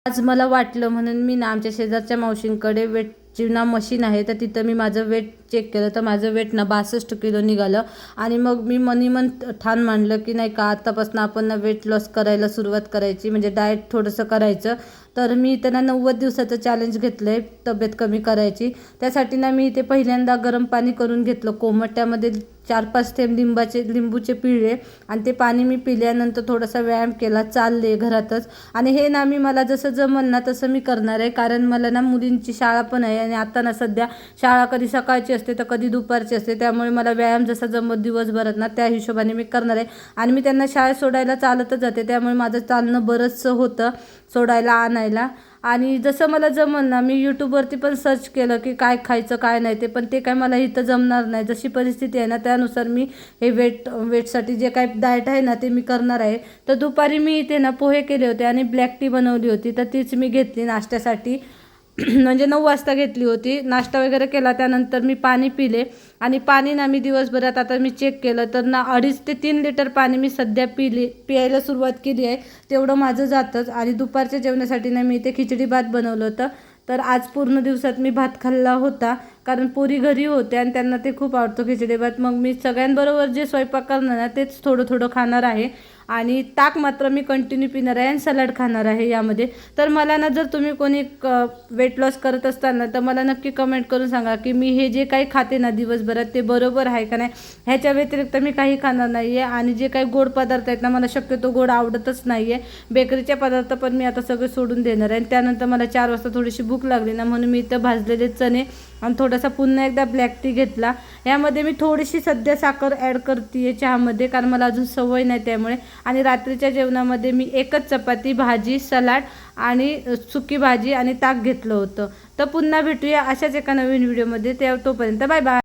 आज मला वाटलं म्हणून मी ना आमच्या शेजारच्या मावशींकडे वेटची ना मशीन आहे, तर तिथं मी माझं वेट चेक केलं तर माझं वेट ना 62 किलो निघालं. आणि मग मी मन ठाण मांडलं की नाही का आत्तापासून आपण ना वेट लॉस करायला सुरुवात करायची, म्हणजे डाएट थोडंसं करायचं. तर मी त्यांना 90 दिवसाचं चॅलेंज घेतलं आहे तब्येत कमी करायची. त्यासाठी ना मी इथे पहिल्यांदा गरम पाणी करून घेतलं कोमट, त्यामध्ये 4-5 थेंब लिंबूचे पिळले आणि ते पाणी मी पिल्यानंतर थोडासा व्यायाम केला, चालले घरातच. आणि हे ना मला जसं जमल ना तसं मी करणार आहे, कारण मला ना मुलींची शाळा पण आहे आणि आता ना सध्या शाळा कधी सकाळची असते तर कधी दुपारची असते, त्यामुळे मला व्यायाम जसा जमत दिवसभरात ना त्या हिशोबाने मी करणार आहे. आणि मी त्यांना शाळेत सोडायला चालतच जाते, त्यामुळे माझं चालणं बरंचसं होतं सोडायला आणायला. आणि जसं मला जमल ना मी यूट्यूबवरती पण सर्च केलं की काय खायचं काय नाही ते, पण ते काय मला इथं जमणार नाही. जशी परिस्थिती आहे ना त्यानुसार मी हे वेटसाठी जे काय डाएट आहे ना ते मी करणार आहे. तर दुपारी मी इथे ना पोहे केले होते आणि ब्लॅक टी बनवली होती, तर तीच मी घेतली नाश्त्यासाठी. म्हणजे 9 वाजता घेतली होती. नाश्ता वगैरे केला, त्यानंतर मी पाणी पिले. आणि पाणी ना मी दिवसभरात आता मी चेक केलं तर ना 2.5 ते 3 लिटर पाणी मी सध्या प्यायला सुरुवात केली आहे. तेवढं माझं जातंच. आणि दुपारच्या जेवणासाठी ना मी इथे खिचडी भात बनवलं होतं. तर आज पूर्ण दिवसात मी भात खाल्ला होता, कारण पोरी घरी होते आणि त्यांना ते खूप आवडतो खिचडी भात. मग मी सगळ्यांबरोबर जे स्वयंपाक करणार ना तेच थोडं थोडं खाणार आहे. आणि ताक मात्र मी कंटिन्यू पिणार आहे आणि सलाड खाणार आहे यामध्ये. तर मला ना जर तुम्ही कोणी वेट लॉस करत असताल ना तर मला नक्की कमेंट करून सांगा की मी हे जे काही खाते ना दिवसभरात ते बरोबर आहे का नाही. ह्याच्या व्यतिरिक्त मी काही खाणार नाही आहे. आणि जे काही गोड पदार्थ आहेत ना मला शक्यतो गोड आवडतच नाही आहे. बेकरीचे पदार्थ पण मी आता सगळे सोडून देणार आहे. त्यानंतर मला 4 वाजता थोडीशी भूक लागली ना, म्हणून मी इथं भाजलेले चणे आणि थोडासा पुन्हा एकदा ब्लॅक टी घेतला. यामध्ये मी थोडीशी सध्या साखर ॲड करते आहे चहामध्ये, कारण मला अजून सवय नाही त्यामुळे. आणि रात्रीच्या जेवणामध्ये मी एकच चपाती, भाजी, सलाड आणि सुकी भाजी आणि ताक घेतलं होतं. तर पुन्हा भेटूया अशाच एका नवीन व्हिडिओमध्ये. तोपर्यंत बाय बाय.